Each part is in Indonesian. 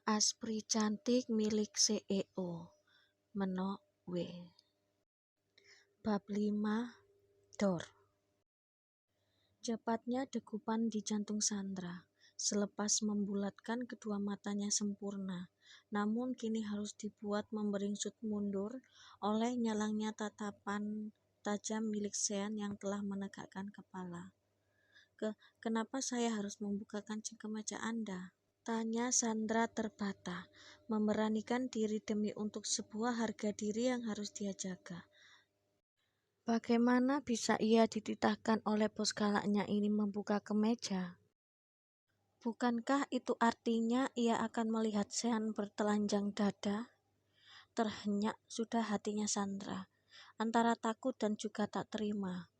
Aspri cantik milik CEO Menok W. Bab 5 Dor. Cepatnya degupan di jantung Sandra. Selepas membulatkan kedua matanya sempurna, namun kini harus dibuat memberingsut mundur oleh nyalangnya tatapan tajam milik Sean yang telah menegakkan kepala. Kenapa saya harus membuka kancing kemeja Anda? Tanya Sandra terbata, memberanikan diri demi untuk sebuah harga diri yang harus dia jaga. Bagaimana bisa ia dititahkan oleh bos galaknya ini membuka kemeja? Bukankah itu artinya ia akan melihat Sean bertelanjang dada? Terhenyak sudah hatinya Sandra, antara takut dan juga tak terima,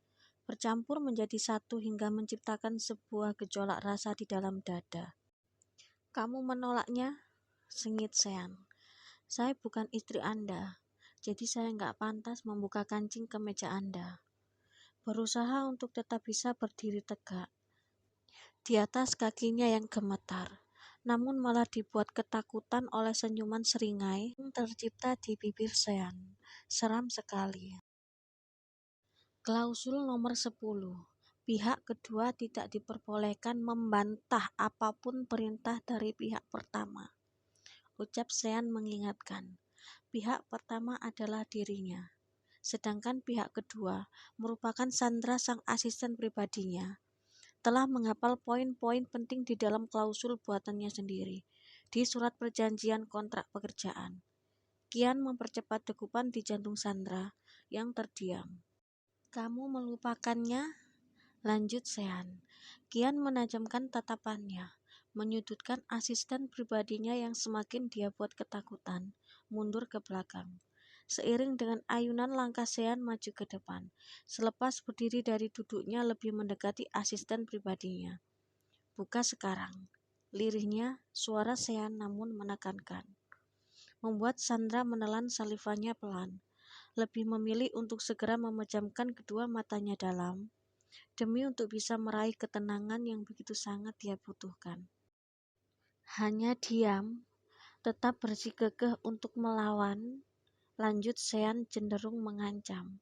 bercampur menjadi satu hingga menciptakan sebuah gejolak rasa di dalam dada. Kamu menolaknya? Sengit Sean. Saya bukan istri Anda, jadi saya nggak pantas membuka kancing kemeja Anda. Berusaha untuk tetap bisa berdiri tegak di atas kakinya yang gemetar, namun malah dibuat ketakutan oleh senyuman seringai yang tercipta di bibir Sean. Seram sekali. Klausul nomor 10. Pihak kedua tidak diperbolehkan membantah apapun perintah dari pihak pertama. Ucap Sean mengingatkan, pihak pertama adalah dirinya, sedangkan pihak kedua merupakan Sandra sang asisten pribadinya. Telah menghafal poin-poin penting di dalam klausul buatannya sendiri di surat perjanjian kontrak pekerjaan. Kian mempercepat degupan di jantung Sandra yang terdiam. Kamu melupakannya? Lanjut Sean. Kian menajamkan tatapannya, menyudutkan asisten pribadinya yang semakin dia buat ketakutan, mundur ke belakang. Seiring dengan ayunan langkah Sean maju ke depan, selepas berdiri dari duduknya lebih mendekati asisten pribadinya. Buka sekarang. Lirihnya, suara Sean namun menekankan. Membuat Sandra menelan salivanya pelan, lebih memilih untuk segera memejamkan kedua matanya dalam, demi untuk bisa meraih ketenangan yang begitu sangat dia butuhkan. Hanya diam, tetap bersikukuh untuk melawan, lanjut Sean cenderung mengancam.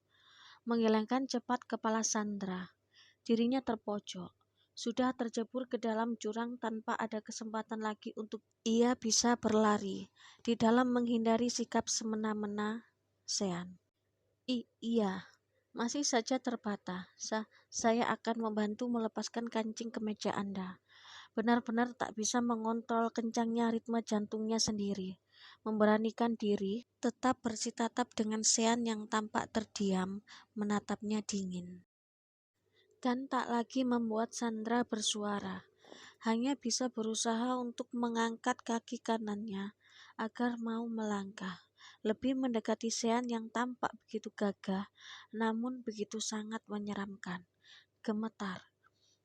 Menggelengkan cepat kepala Sandra, dirinya terpojok, sudah terjebur ke dalam jurang tanpa ada kesempatan lagi untuk ia bisa berlari, di dalam menghindari sikap semena-mena Sean. Iya, masih saja terbata. Saya akan membantu melepaskan kancing kemeja Anda. Benar-benar tak bisa mengontrol kencangnya ritme jantungnya sendiri. Memberanikan diri, tetap bersitatap dengan Sean yang tampak terdiam, menatapnya dingin. Dan tak lagi membuat Sandra bersuara, hanya bisa berusaha untuk mengangkat kaki kanannya agar mau melangkah, lebih mendekati Sean yang tampak begitu gagah, namun begitu sangat menyeramkan. Gemetar.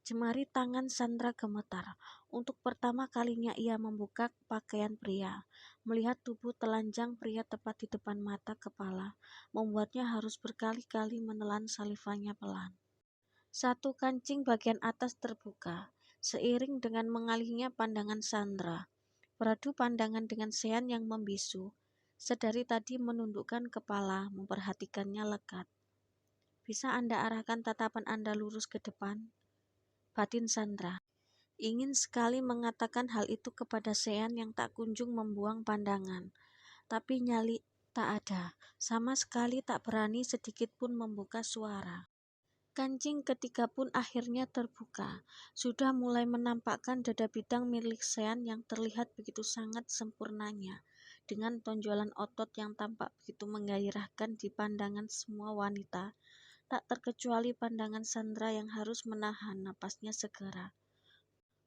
Jemari tangan Sandra gemetar. Untuk pertama kalinya ia membuka pakaian pria. Melihat tubuh telanjang pria tepat di depan mata kepala, membuatnya harus berkali-kali menelan salivanya pelan. Satu kancing bagian atas terbuka, seiring dengan mengalihnya pandangan Sandra. Beradu pandangan dengan Sean yang membisu, sedari tadi menundukkan kepala, memperhatikannya lekat. Bisa Anda arahkan tatapan Anda lurus ke depan? Batin Sandra. Ingin sekali mengatakan hal itu kepada Sean yang tak kunjung membuang pandangan, tapi nyali tak ada, sama sekali tak berani sedikit pun membuka suara. Kancing ketiga pun akhirnya terbuka, sudah mulai menampakkan dada bidang milik Sean yang terlihat begitu sangat sempurnanya, dengan tonjolan otot yang tampak begitu menggairahkan di pandangan semua wanita, tak terkecuali pandangan Sandra yang harus menahan napasnya segera.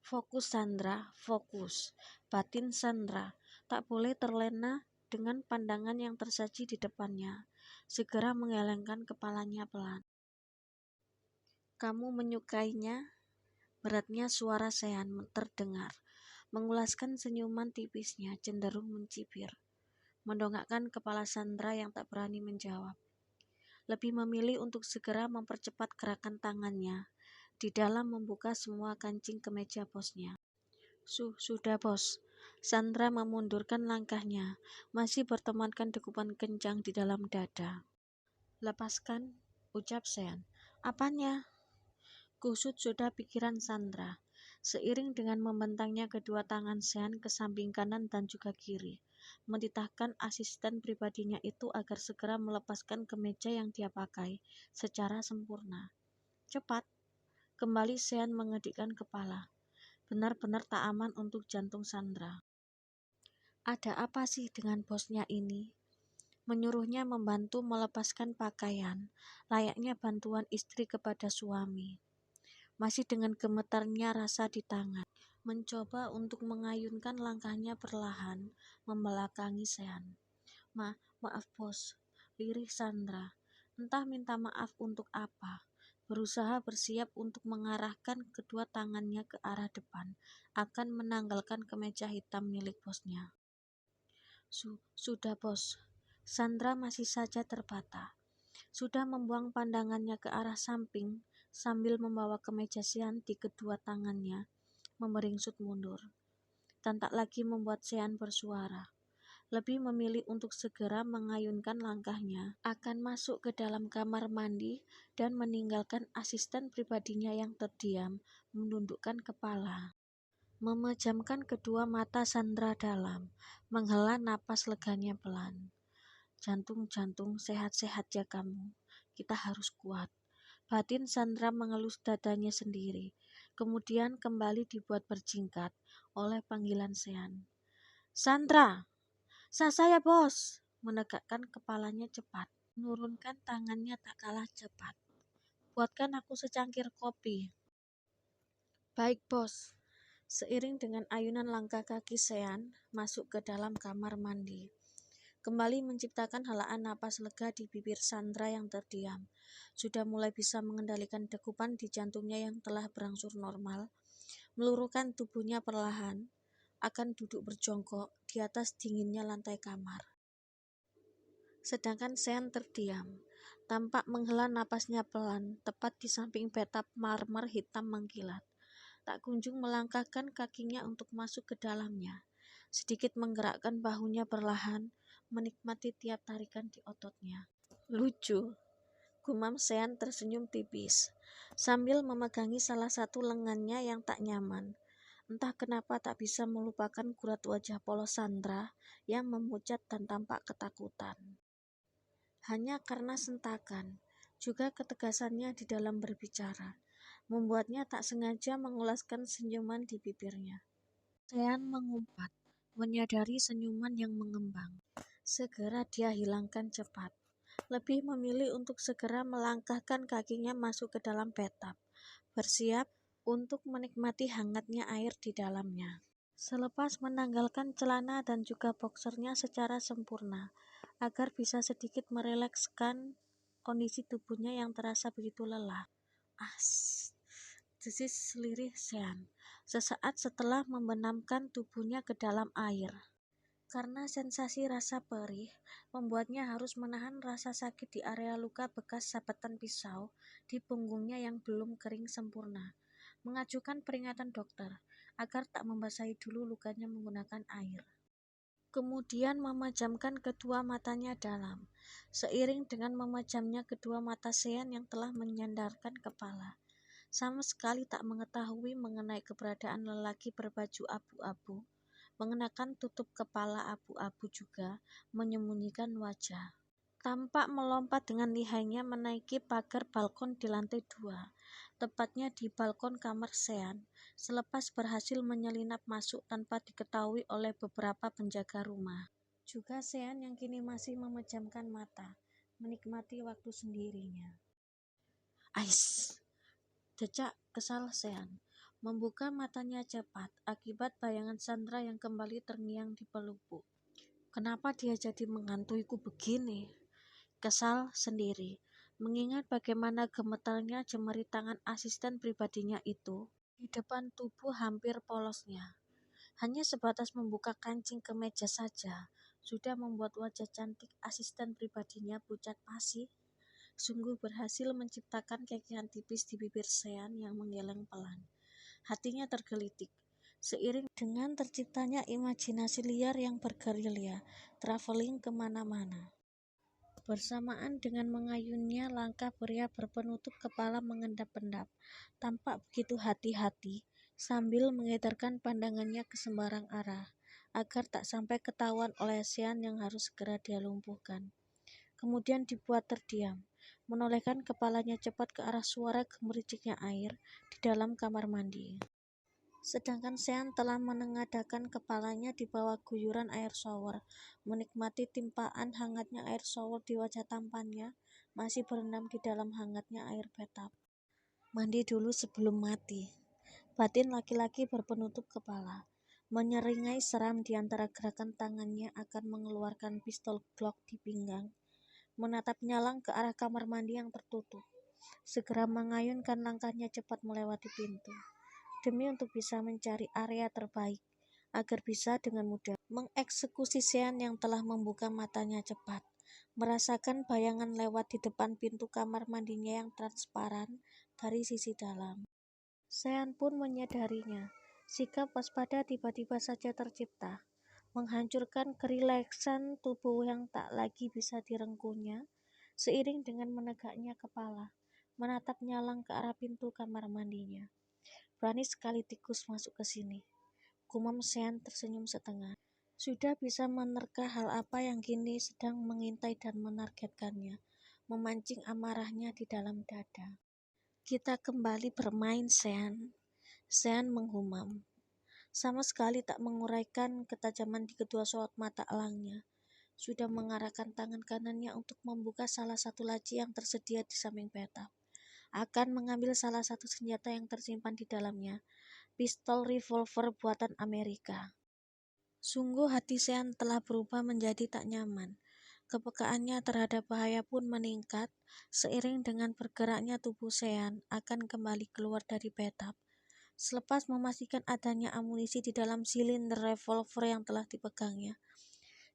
Fokus Sandra, fokus. Batin Sandra, tak boleh terlena dengan pandangan yang tersaji di depannya. Segera menggelengkan kepalanya pelan. Kamu menyukainya? Beratnya suara Sean terdengar, mengulaskan senyuman tipisnya cenderung mencibir, mendongakkan kepala Sandra yang tak berani menjawab. Lebih memilih untuk segera mempercepat gerakan tangannya di dalam membuka semua kancing kemeja bosnya. Sudah bos, Sandra memundurkan langkahnya, masih bertemankan dekupan kencang di dalam dada. "Lepaskan," ucap Sean. "Apanya?" Kusut sudah pikiran Sandra. Seiring dengan membentangnya kedua tangan Sean ke samping kanan dan juga kiri, menitahkan asisten pribadinya itu agar segera melepaskan kemeja yang dia pakai secara sempurna. "Cepat!" Kembali Sean mengedikkan kepala. Benar-benar tak aman untuk jantung Sandra. Ada apa sih dengan bosnya ini? Menyuruhnya membantu melepaskan pakaian, layaknya bantuan istri kepada suami. Masih dengan gemetarnya rasa di tangan, mencoba untuk mengayunkan langkahnya perlahan, membelakangi Sean. Maaf bos," lirih Sandra. Entah minta maaf untuk apa. Berusaha bersiap untuk mengarahkan kedua tangannya ke arah depan, akan menanggalkan kemeja hitam milik bosnya. Sudah bos. Sandra masih saja terbata. Sudah membuang pandangannya ke arah samping, sambil membawa kemeja Sean di kedua tangannya, memeringsut mundur. Dan tak lagi membuat Sean bersuara. Lebih memilih untuk segera mengayunkan langkahnya, akan masuk ke dalam kamar mandi dan meninggalkan asisten pribadinya yang terdiam, menundukkan kepala. Memejamkan kedua mata Sandra dalam, menghela napas leganya pelan. "Jantung, sehat-sehat ya kamu. Kita harus kuat." Batin Sandra mengelus dadanya sendiri, kemudian kembali dibuat berjingkat oleh panggilan Sean. "Sandra! Saya bos!" Menegakkan kepalanya cepat, menurunkan tangannya tak kalah cepat. "Buatkan aku secangkir kopi." "Baik bos." Seiring dengan ayunan langkah kaki Sean masuk ke dalam kamar mandi, kembali menciptakan helaan napas lega di bibir Sandra yang terdiam. Sudah mulai bisa mengendalikan dekupan di jantungnya yang telah berangsur normal, meluruhkan tubuhnya perlahan, akan duduk berjongkok di atas dinginnya lantai kamar. Sedangkan Sean terdiam, tampak menghela napasnya pelan, tepat di samping bathtub marmer hitam mengkilat. Tak kunjung melangkahkan kakinya untuk masuk ke dalamnya. Sedikit menggerakkan bahunya perlahan, menikmati tiap tarikan di ototnya. "Lucu," gumam Sean tersenyum tipis, sambil memegangi salah satu lengannya yang tak nyaman. Entah kenapa tak bisa melupakan kurat wajah polos Sandra yang memucat dan tampak ketakutan. Hanya karena sentakan, juga ketegasannya di dalam berbicara, membuatnya tak sengaja mengulaskan senyuman di bibirnya. Sean mengumpat, menyadari senyuman yang mengembang. Segera dia hilangkan cepat. Lebih memilih untuk segera melangkahkan kakinya masuk ke dalam bathtub, bersiap untuk menikmati hangatnya air di dalamnya. Selepas menanggalkan celana dan juga boxernya secara sempurna, agar bisa sedikit merelekskan kondisi tubuhnya yang terasa begitu lelah. Desis lirih Sean, sesaat setelah membenamkan tubuhnya ke dalam air. Karena sensasi rasa perih, membuatnya harus menahan rasa sakit di area luka bekas sabetan pisau di punggungnya yang belum kering sempurna. Mengajukan peringatan dokter, agar tak membasahi dulu lukanya menggunakan air. Kemudian memejamkan kedua matanya dalam, seiring dengan memejamnya kedua mata Sean yang telah menyandarkan kepala. Sama sekali tak mengetahui mengenai keberadaan lelaki berbaju abu-abu, mengenakan tutup kepala abu-abu juga, menyembunyikan wajah. Tampak melompat dengan lihainya menaiki pagar balkon di lantai 2, tepatnya di balkon kamar Sean, selepas berhasil menyelinap masuk tanpa diketahui oleh beberapa penjaga rumah. Juga Sean yang kini masih memejamkan mata, menikmati waktu sendirinya. "Ais!" decak kesal Sean, membuka matanya cepat akibat bayangan Sandra yang kembali terngiang di pelupuk. Kenapa dia jadi menghantuiku begini? Kesal sendiri, mengingat bagaimana gemetarnya jemari tangan asisten pribadinya itu di depan tubuh hampir polosnya. Hanya sebatas membuka kancing kemeja saja, sudah membuat wajah cantik asisten pribadinya pucat pasi. Sungguh berhasil menciptakan kekian tipis di bibir Sean yang menggeleng pelan. Hatinya tergelitik. Seiring dengan terciptanya imajinasi liar yang bergerilya, traveling kemana-mana. Bersamaan dengan mengayunnya, langkah pria berpenutup kepala mengendap-endap, tampak begitu hati-hati, sambil mengedarkan pandangannya ke sembarang arah, agar tak sampai ketahuan oleh Sean yang harus segera dia lumpuhkan. Kemudian dibuat terdiam, menolehkan kepalanya cepat ke arah suara gemericiknya air di dalam kamar mandi. Sedangkan Sean telah menengadakan kepalanya di bawah guyuran air shower, menikmati timpaan hangatnya air shower di wajah tampannya, masih berendam di dalam hangatnya air bathtub. Mandi dulu sebelum mati. Batin laki-laki berpenutup kepala, menyeringai seram di antara gerakan tangannya akan mengeluarkan pistol Glock di pinggang, menatap nyalang ke arah kamar mandi yang tertutup, segera mengayunkan langkahnya cepat melewati pintu, demi untuk bisa mencari area terbaik, agar bisa dengan mudah mengeksekusi Sean yang telah membuka matanya cepat, merasakan bayangan lewat di depan pintu kamar mandinya yang transparan dari sisi dalam. Sean pun menyadarinya, sikap waspada tiba-tiba saja tercipta, menghancurkan kerileksan tubuh yang tak lagi bisa direngkuhnya, seiring dengan menegaknya kepala, menatap nyalang ke arah pintu kamar mandinya. Berani sekali tikus masuk ke sini. Gumam Sean tersenyum setengah. Sudah bisa menerka hal apa yang kini sedang mengintai dan menargetkannya, memancing amarahnya di dalam dada. Kita kembali bermain, Sean. Sean menggumam, sama sekali tak menguraikan ketajaman di kedua sorot mata elangnya. Sudah mengarahkan tangan kanannya untuk membuka salah satu laci yang tersedia di samping bathtub. Akan mengambil salah satu senjata yang tersimpan di dalamnya, pistol revolver buatan Amerika. Sungguh hati Sean telah berubah menjadi tak nyaman. Kepekaannya terhadap bahaya pun meningkat seiring dengan bergeraknya tubuh Sean akan kembali keluar dari bathtub. Selepas memastikan adanya amunisi di dalam silinder revolver yang telah dipegangnya,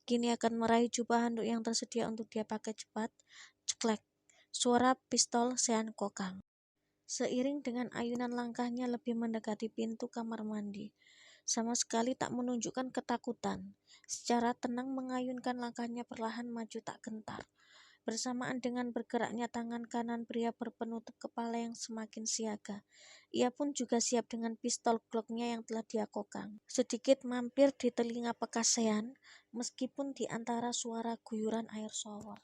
kini akan meraih jubah handuk yang tersedia untuk dia pakai cepat. Ceklek, suara pistol Sean kokang. Seiring dengan ayunan langkahnya lebih mendekati pintu kamar mandi, sama sekali tak menunjukkan ketakutan. Secara tenang mengayunkan langkahnya perlahan maju tak gentar. Bersamaan dengan bergeraknya tangan kanan pria berpenutup kepala yang semakin siaga, ia pun juga siap dengan pistol Glock-nya yang telah dia kokang. Sedikit mampir di telinga bekas Sean, meskipun di antara suara guyuran air shower.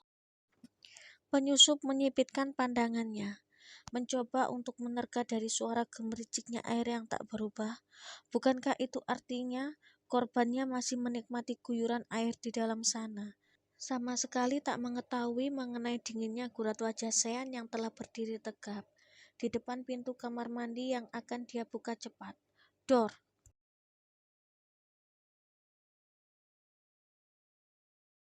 Penyusup menyipitkan pandangannya, mencoba untuk menerka dari suara gemericiknya air yang tak berubah. Bukankah itu artinya korbannya masih menikmati guyuran air di dalam sana? Sama sekali tak mengetahui mengenai dinginnya gurat wajah Sean yang telah berdiri tegap di depan pintu kamar mandi yang akan dia buka cepat. Dor,